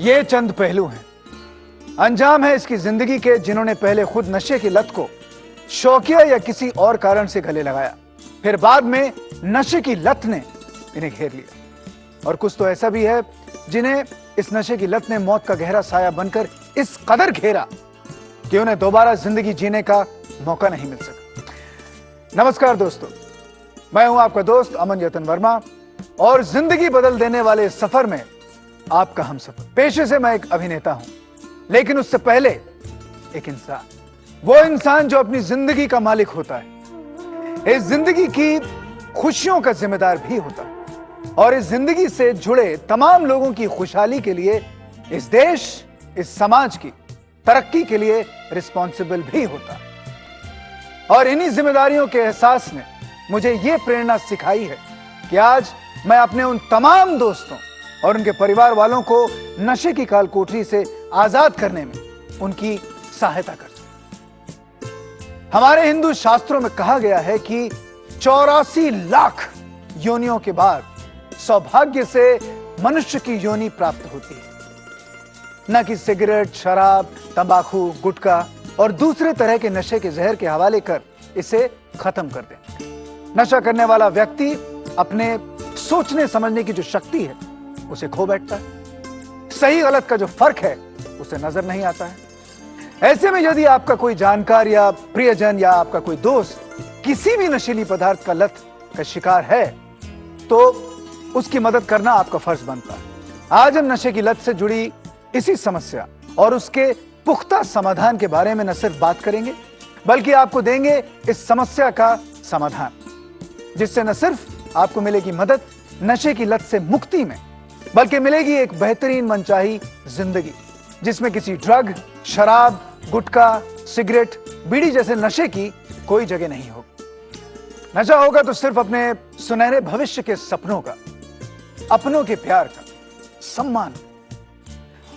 ये चंद पहलू हैं, अंजाम है इसकी जिंदगी के, जिन्होंने पहले खुद नशे की लत को शौकिया या किसी और कारण से गले लगाया, फिर बाद में नशे की लत ने इन्हें घेर लिया। और कुछ तो ऐसा भी है जिन्हें इस नशे की लत ने मौत का गहरा साया बनकर इस कदर घेरा कि उन्हें दोबारा जिंदगी जीने का मौका नहीं मिल सका। नमस्कार दोस्तों, मैं हूं आपका दोस्त अमन यतन वर्मा और जिंदगी बदल देने वाले सफर में आपका हमसफर। पेशे से मैं एक अभिनेता हूं, लेकिन उससे पहले एक इंसान, वो इंसान जो अपनी जिंदगी का मालिक होता है, इस जिंदगी की खुशियों का जिम्मेदार भी होता है और इस जिंदगी से जुड़े तमाम लोगों की खुशहाली के लिए, इस देश, इस समाज की तरक्की के लिए रिस्पॉन्सिबल भी होता है। और इन्हीं जिम्मेदारियों के एहसास ने मुझे यह प्रेरणा सिखाई है कि आज मैं अपने उन तमाम दोस्तों और उनके परिवार वालों को नशे की काल कोठरी से आजाद करने में उनकी सहायता कर सकूं। हमारे हिंदू शास्त्रों में कहा गया है कि 84 लाख योनियों के बाद सौभाग्य से मनुष्य की योनि प्राप्त होती है, न कि सिगरेट, शराब, तंबाकू, गुटखा और दूसरे तरह के नशे के जहर के हवाले कर इसे खत्म कर दें। नशा करने वाला व्यक्ति अपने सोचने समझने की जो शक्ति है उसे खो बैठता है, सही गलत का जो फर्क है उसे नजर नहीं आता है। ऐसे में यदि आपका कोई जानकार या प्रियजन या आपका कोई दोस्त किसी भी नशीली पदार्थ का लत का शिकार है तो उसकी मदद करना आपका फर्ज बनता है। आज हम नशे की लत से जुड़ी इसी समस्या और उसके पुख्ता समाधान के बारे में न सिर्फ बात करेंगे बल्कि आपको देंगे इस समस्या का समाधान, जिससे न सिर्फ आपको मिलेगी मदद नशे की लत से मुक्ति में, बल्कि मिलेगी एक बेहतरीन मनचाही जिंदगी जिसमें किसी ड्रग, शराब, गुटखा, सिगरेट, बीड़ी जैसे नशे की कोई जगह नहीं होगी। नशा होगा तो सिर्फ अपने सुनहरे भविष्य के सपनों का, अपनों के प्यार का, सम्मान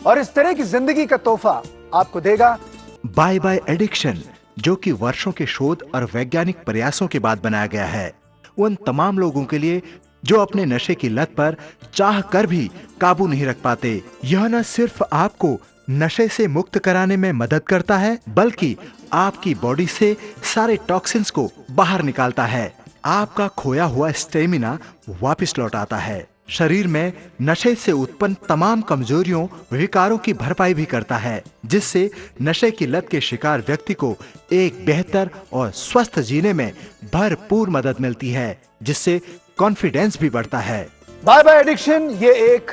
और इस तरह की जिंदगी का तोहफा आपको देगा बाय बाय एडिक्शन, जो कि वर्षों के शोध और वैज्ञानिक प्रयासों के बाद बनाया गया है उन तमाम लोगों के लिए जो अपने नशे की लत पर चाह कर भी काबू नहीं रख पाते। यह न सिर्फ आपको नशे से मुक्त कराने में मदद करता है बल्कि आपकी बॉडी से सारे टॉक्सिन्स को बाहर निकालता है, आपका खोया हुआ स्टेमिना वापस लौटाता है, शरीर में नशे से उत्पन्न तमाम कमजोरियों, विकारों की भरपाई भी करता है, जिससे नशे की लत के शिकार व्यक्ति को एक बेहतर और स्वस्थ जीने में भरपूर मदद मिलती है, जिससे कॉन्फिडेंस भी बढ़ता है। बाय बाय एडिक्शन ये एक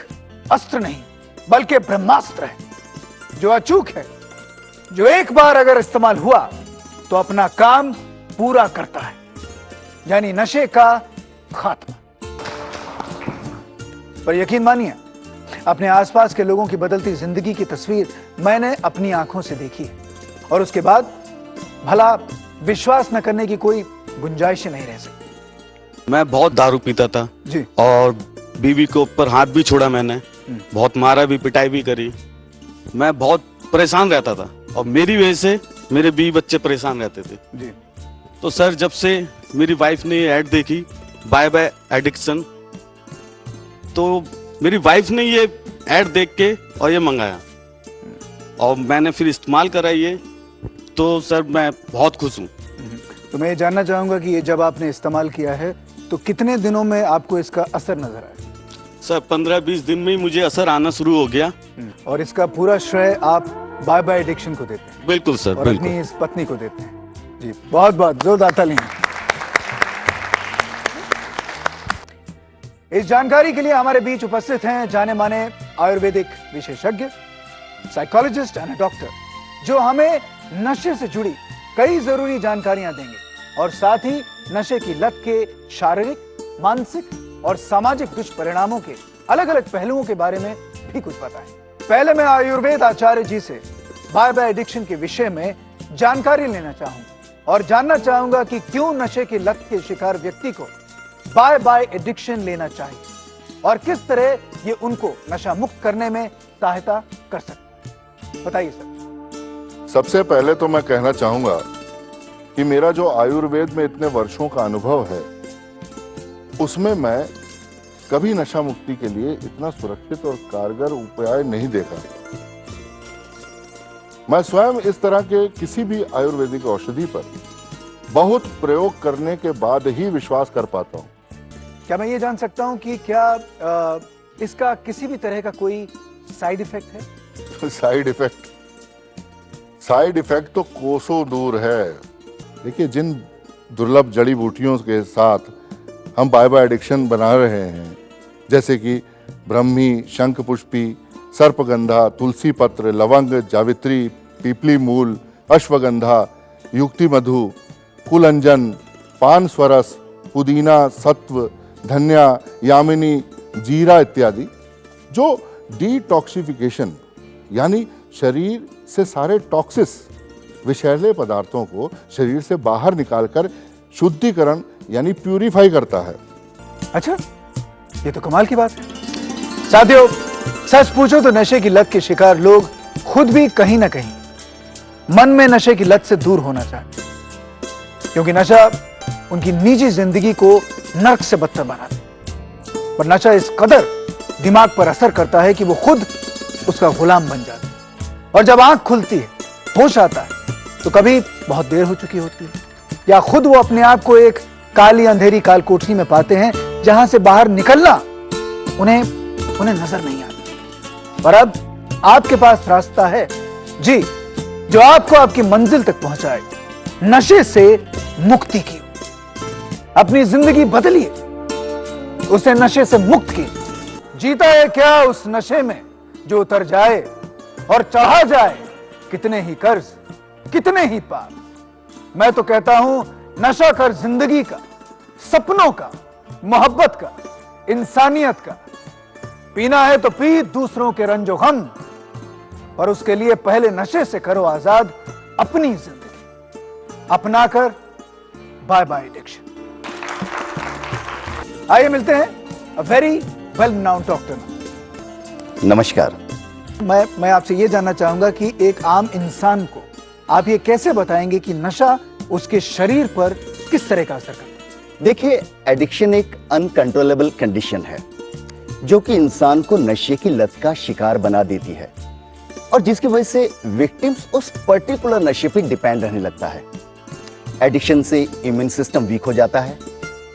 अस्त्र नहीं बल्कि ब्रह्मास्त्र है जो अचूक है, जो एक बार अगर इस्तेमाल हुआ तो अपना काम पूरा करता है, यानी नशे का खात्मा। पर यकीन मानिए, अपने आसपास के लोगों की बदलती जिंदगी की तस्वीर मैंने अपनी आंखों से देखी है और उसके बाद भला विश्वास न करने की कोई गुंजाइश नहीं रह सकती। मैं बहुत दारू पीता था जी, और बीवी के ऊपर हाथ भी छोड़ा मैंने, बहुत मारा भी, पिटाई भी करी। मैं बहुत परेशान रहता था और मेरी वजह से मेरे बीवी बच्चे परेशान रहते थे जी। तो सर, जब से मेरी वाइफ ने ऐड देखी बाय बाय एडिक्शन, तो मेरी वाइफ ने ये ऐड देख के और ये मंगाया और मैंने फिर इस्तेमाल करा ये, तो सर मैं बहुत खुश हूँ। तो मैं ये जानना चाहूंगा कि ये जब आपने इस्तेमाल किया है तो कितने दिनों में आपको इसका असर नजर आया? सर 15-20 दिन में ही मुझे असर आना शुरू हो गया। और इसका पूरा श्रेय आप बाय बाय एडिक्शन को देते हैं? बिल्कुल सर, और अपनी इस पत्नी को देते हैं। जी, बहुत बहुत जोरदार तालियां। इस जानकारी के लिए हमारे बीच उपस्थित हैं जाने माने आयुर्वेदिक विशेषज्ञ, साइकोलॉजिस्ट एंड डॉक्टर, जो हमें नशे से जुड़ी कई जरूरी जानकारियां देंगे और साथ ही नशे की लत के शारीरिक, मानसिक और सामाजिक दुष्परिणामों के अलग अलग पहलुओं के बारे में भी कुछ बताएं। पहले मैं आयुर्वेद आचार्य जी से बाय बाय एडिक्शन के विषय में जानकारी लेना चाहूंगा और जानना चाहूंगा कि क्यों नशे की लत के शिकार व्यक्ति को बाय बाय एडिक्शन लेना चाहिए और किस तरह ये उनको नशा मुक्त करने में सहायता कर सकता है। बताइए सर। सबसे पहले तो मैं कहना चाहूंगा कि मेरा जो आयुर्वेद में इतने वर्षों का अनुभव है उसमें मैं कभी नशा मुक्ति के लिए इतना सुरक्षित और कारगर उपाय नहीं देखा। मैं स्वयं इस तरह के किसी भी आयुर्वेदिक औषधि पर बहुत प्रयोग करने के बाद ही विश्वास कर पाता हूँ। क्या मैं ये जान सकता हूं कि क्या इसका किसी भी तरह का कोई साइड इफेक्ट है? साइड इफेक्ट तो कोसों दूर है। देखिए, जिन दुर्लभ जड़ी बूटियों के साथ हम बाय एडिक्शन बना रहे हैं, जैसे कि ब्रह्मी, शंख पुष्पी, सर्पगंधा, तुलसी पत्र, लवंग, जावित्री, पीपली मूल, अश्वगंधा, युक्ति मधु, कुलंजन, पान स्वरस, पुदीना, सत्व, धनिया, यामिनी, जीरा इत्यादि, जो डिटॉक्सिफिकेशन यानी शरीर से सारे टॉक्सिस विषैले पदार्थों को शरीर से बाहर निकालकर शुद्धिकरण यानी प्यूरिफाई करता है। अच्छा, ये तो कमाल की बात है। साथियों, सच पूछो तो नशे की लत के शिकार लोग खुद भी कहीं ना कहीं मन में नशे की लत से दूर होना चाहते हैं, क्योंकि नशा उनकी निजी जिंदगी को नर्क से बदतर बना देता है। पर नशा इस कदर दिमाग पर असर करता है कि वो खुद उसका गुलाम बन जाता है। और जब आंख खुलती है, होश आता है, तो कभी बहुत देर हो चुकी होती है, या खुद वो अपने आप को एक काली अंधेरी काल कोठरी में पाते हैं जहां से बाहर निकलना उन्हें नजर नहीं आता। पर अब आपके पास रास्ता है जी, जो आपको आपकी मंजिल तक पहुंचाए, नशे से मुक्ति की। अपनी जिंदगी बदलिए, उसे नशे से मुक्त कीजिए। जीता है क्या उस नशे में जो उतर जाए और चढ़ा जाए कितने ही कर्ज, कितने ही पार। मैं तो कहता हूं, नशा कर जिंदगी का, सपनों का, मोहब्बत का, इंसानियत का। पीना है तो पी दूसरों के रंजो गम, पर उसके लिए पहले नशे से करो आजाद अपनी जिंदगी। अपनाकर बाय बाय एडिक्शन। आइए मिलते हैं a very well known doctor. नमस्कार। मैं आपसे ये जानना चाहूंगा कि एक आम इंसान को आप ये कैसे बताएंगे कि नशा उसके शरीर पर किस तरह का असर करता है? देखिए, एडिक्शन एक अनकंट्रोलेबल कंडीशन है जो कि इंसान को नशे की लत का शिकार बना देती है, और जिसकी वजह से विक्टिम्स उस पर्टिकुलर नशे पे डिपेंड रहने लगता है। एडिक्शन से इम्यून सिस्टम वीक हो जाता है,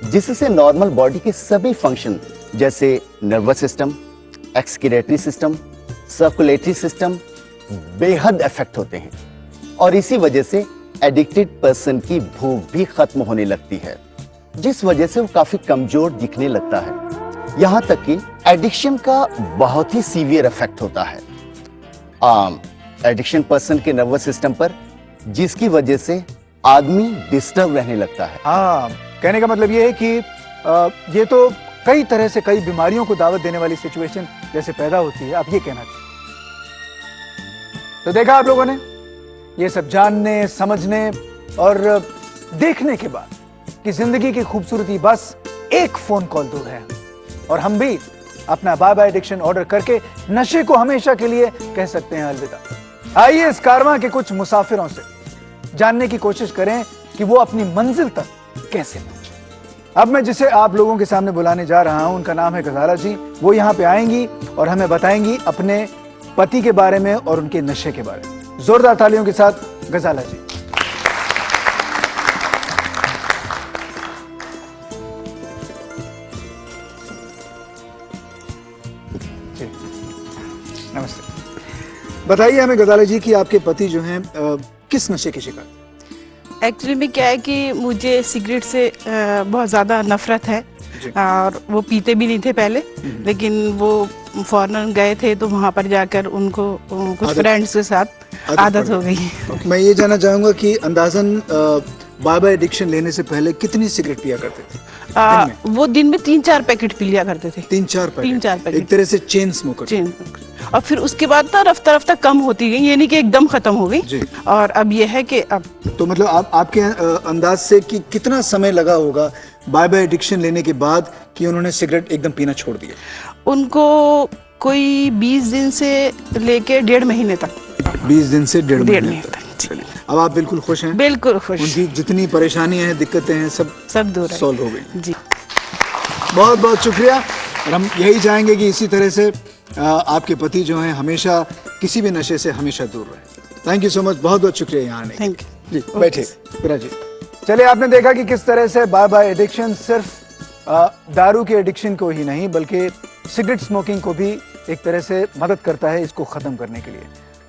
जिससे नॉर्मल बॉडी के सभी फंक्शन जैसे nervous system, excretory system, circulatory system बेहद इफेक्ट होते हैं, और इसी वजह से एडिक्टेड पर्सन की भूख भी खत्म होने लगती है, जिस वजह से वो काफी कमजोर दिखने लगता है। यहां तक कि एडिक्शन का बहुत ही सीवियर इफेक्ट होता है एडिक्शन पर्सन के नर्वस सिस्टम पर, जिसकी वजह से आदमी डिस्टर्ब रहने लगता है। हाँ, कहने का मतलब ये है कि ये तो कई तरह से कई बीमारियों को दावत देने वाली सिचुएशन जैसे पैदा होती है, आप ये कहना चाहते। तो देखा आप लोगों ने, ये सब जानने, समझने और देखने के बाद कि जिंदगी की खूबसूरती बस एक फोन कॉल दूर है, और हम भी अपना बाय बाय एडिक्शन ऑर्डर करके नशे को हमेशा के लिए कह सकते हैं अलविदा। आइए इस कारवां के कुछ मुसाफिरों से जानने की कोशिश करें कि वो अपनी मंजिल तक कैसे पहुंचे। अब मैं जिसे आप लोगों के सामने बुलाने जा रहा हूं, उनका नाम है गजाला जी। वो यहाँ पे आएंगी और हमें बताएंगी अपने पति के बारे में और उनके नशे के बारे में। जोरदार तालियों के साथ गजाला जी। नमस्ते। बताइए हमें गजाला जी कि आपके पति जो हैं किस नशे के शिकार? एक्चुअली में क्या है कि मुझे सिगरेट से बहुत ज़्यादा नफरत है, और वो पीते भी नहीं थे पहले, लेकिन वो फॉरेन गए थे तो वहाँ पर जाकर उनको कुछ फ्रेंड्स के साथ आदत हो गई। मैं ये जानना चाहूंगा कि अंदाजन बाय बाय एडिक्शन लेने से पहले कितनी सिगरेट पिया करते थे? वो दिन में 3-4 पैकेट पी लिया करते थे। 3-4 पैकेट। एक तरह से चेन स्मोकर। और फिर उसके बाद ना रफ्ता रफ्ता कम होती गई, ये नहीं कि एकदम खत्म हो गई। और अब ये है कि अब तो मतलब आपके अंदाज से कि कितना समय लगा होगा बाय बाय एडिक्शन लेने के बाद कि उन्होंने सिगरेट एकदम पीना छोड़ दिया? उनको कोई 20 दिन से लेके 1.5 महीने तक। 20 दिन से 1.5 महीने तक। अब आप बिल्कुल खुश हैं? बिल्कुल खुश। उनकी जितनी परेशानियां हैं, दिक्कतें हैं, सब दूर सॉल्व हो गई। जी। बहुत बहुत शुक्रिया। और हम यही चाहेंगे कि इसी तरह से आपके पति जो हैं हमेशा किसी भी नशे से हमेशा दूर रहे। थैंक यू सो मच, बहुत बहुत शुक्रिया यहाँ आने थैंक जी। बैठिए विराज जी। चलिए, आपने देखा कि किस तरह से बाय बाय एडिक्शन सिर्फ दारू के एडिक्शन को ही नहीं बल्कि सिगरेट स्मोकिंग को भी एक तरह से मदद करता है इसको खत्म करने के लिए।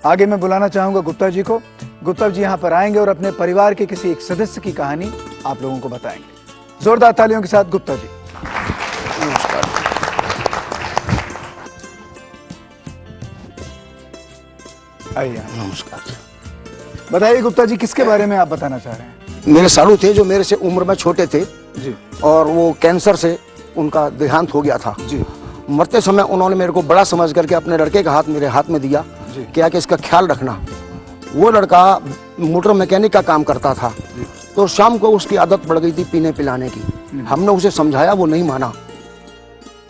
आगे मैं बुलाना चाहूंगा गुप्ता जी को। गुप्ता जी यहाँ पर आएंगे और अपने परिवार के किसी एक सदस्य की कहानी आप लोगों को बताएंगे। जोरदार तालियों के साथ गुप्ता जी। आइए। नमस्कार। बताइए गुप्ता जी, किसके बारे में आप बताना चाह रहे हैं? मेरे सालू थे जो मेरे से उम्र में छोटे थे जी और वो कैंसर से उनका देहांत हो गया था जी मरते समय उन्होंने मेरे को बड़ा समझ करके अपने लड़के का हाथ मेरे हाथ में दिया जी। क्या कि इसका ख्याल रखना। वो लड़का मोटर मैकेनिक का काम करता था तो शाम को उसकी आदत पड़ गई थी पीने पिलाने की। हमने उसे समझाया, वो नहीं माना।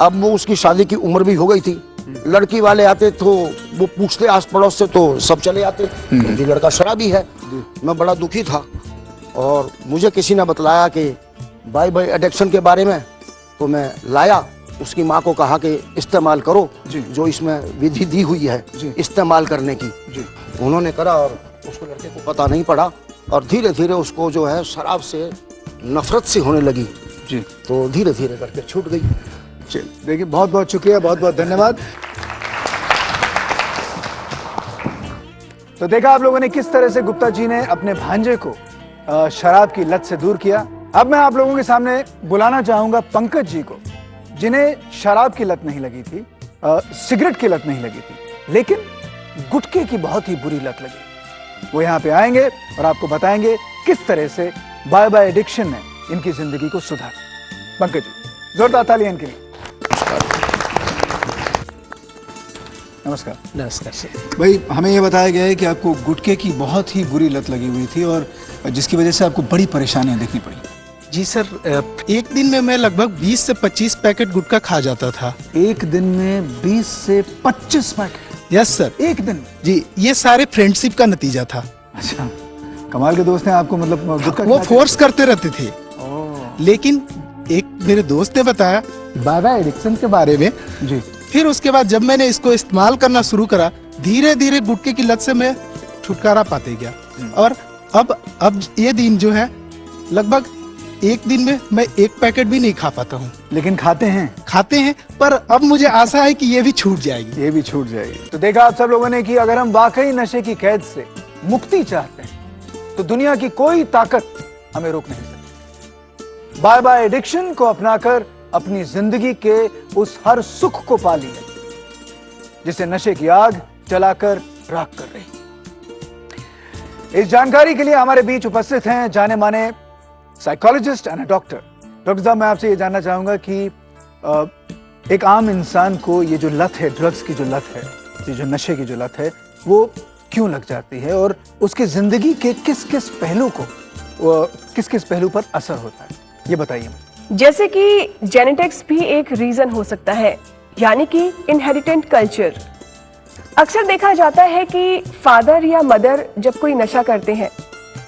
अब वो उसकी शादी की उम्र भी हो गई थी। लड़की वाले आते तो वो पूछते आस पड़ोस से तो सब चले आते, ये लड़का शराबी है। मैं बड़ा दुखी था और मुझे किसी ने बतलाया कि बाय बाय एडिक्शन के बारे में, तो मैं लाया। उसकी माँ को कहा कि इस्तेमाल करो जी। जो इसमें विधि दी हुई है जी। इस्तेमाल करने की। जी उन्होंने करा और उसको लड़के को पता नहीं पड़ा और धीरे धीरे उसको जो है शराब से नफरत सी होने लगी जी। तो धीरे धीरे करके छूट गई। चलिए, देखिए, बहुत बहुत शुक्रिया, बहुत बहुत धन्यवाद। तो देखा आप लोगों ने किस तरह से गुप्ता जी ने अपने भांजे को शराब की लत से दूर किया। अब मैं आप लोगों के सामने बुलाना चाहूंगा पंकज जी को, जिन्हें शराब की लत नहीं लगी थी, सिगरेट की लत नहीं लगी थी, लेकिन गुटखे की बहुत ही बुरी लत लगी। वो यहाँ पे आएंगे और आपको बताएंगे किस तरह से बाय बाय एडिक्शन ने इनकी जिंदगी को सुधारा। पंकज जी, जोरदार तालियां इनके लिए। नमस्कार। नमस्कार सर। भाई, हमें ये बताया गया है कि आपको गुटखे की बहुत ही बुरी लत लगी हुई थी और जिसकी वजह से आपको बड़ी परेशानियां देखनी पड़ी। जी सर, एक दिन में मैं लगभग 20 से 25 पैकेट गुटखा खा जाता था। एक दिन में 20 से 25 पैकेट? Yes sir. एक दिन? जी, ये सारे फ्रेंडशिप का नतीजा था। अच्छा, कमाल के दोस्त हैं आपको, मतलब गुटखा वो खिलाते फोर्स करते रहते थे। ओह। लेकिन एक मेरे दोस्त ने बताया बाय बाय एडिक्शन के बारे में। जी। फिर उसके बाद जब मैंने इसको इस्तेमाल करना शुरू करा, धीरे धीरे गुटखे की लत से मैं छुटकारा पाते गया। और अब ये दिन जो है लगभग एक दिन में मैं एक पैकेट भी नहीं खा पाता हूँ। लेकिन खाते हैं, पर अब मुझे आशा है कि ये भी छूट जाएगी। ये भी छूट जाएगी। तो देखा आप सब लोगों ने कि अगर हम वाकई नशे की कैद से मुक्ति चाहते हैं तो दुनिया की कोई ताकत हमें रोक नहीं सकती। बाय बाय एडिक्शन को अपनाकर अपनी जिंदगी के उस हर सुख को पा लिया जिसे नशे की आग जलाकर राख कर रही। इस जानकारी के लिए हमारे बीच उपस्थित हैं जाने माने साइकोलॉजिस्ट एंड डॉक्टर। डॉक्टर साहब, मैं आपसे ये जानना चाहूंगा कि एक आम इंसान को ये जो लत है, ड्रग्स की जो लत है, ये जो नशे की जो लत है, वो क्यों लग जाती है और उसकी जिंदगी के किस किस पहलू पर असर होता है, ये बताइए। जैसे कि जेनेटिक्स भी एक रीजन हो सकता है, यानी कि इनहेरिटेंट कल्चर। अक्सर देखा जाता है कि फादर या मदर जब कोई नशा करते हैं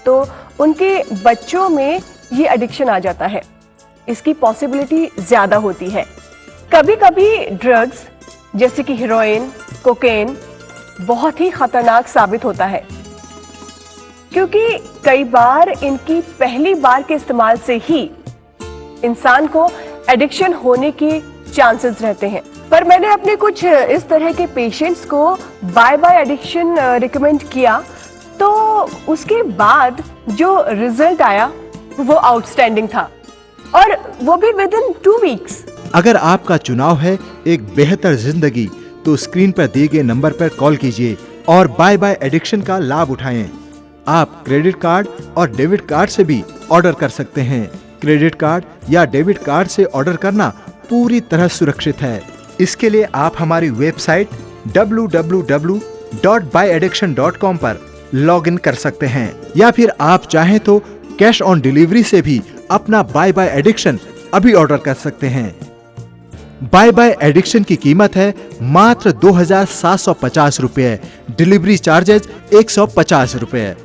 तो उनके बच्चों में ये एडिक्शन आ जाता है। इसकी पॉसिबिलिटी ज्यादा होती है। कभी कभी ड्रग्स जैसे कि हेरोइन, कोकेन बहुत ही खतरनाक साबित होता है, क्योंकि कई बार इनकी पहली बार के इस्तेमाल से ही इंसान को एडिक्शन होने के चांसेस रहते हैं। पर मैंने अपने कुछ इस तरह के पेशेंट्स को बाय बाय एडिक्शन रिकमेंड किया तो उसके बाद जो रिजल्ट आया वो आउटस्टैंडिंग था, और वो भी विद इन 2 वीक्स। अगर आपका चुनाव है एक बेहतर जिंदगी तो स्क्रीन पर दिए गए नंबर पर कॉल कीजिए और बाय बाय एडिक्शन का लाभ उठाएं। आप क्रेडिट कार्ड और डेबिट कार्ड से भी ऑर्डर कर सकते हैं। क्रेडिट कार्ड या डेबिट कार्ड से ऑर्डर करना पूरी तरह सुरक्षित है। इसके लिए आप हमारी वेबसाइट www.buyaddiction.com पर लॉगिन कर सकते हैं या फिर आप चाहें तो कैश ऑन डिलीवरी से भी अपना बाय बाय एडिक्शन अभी ऑर्डर कर सकते हैं। बाय बाय एडिक्शन की कीमत है मात्र 2,750 रुपए। डिलीवरी चार्जेज 150 रुपए।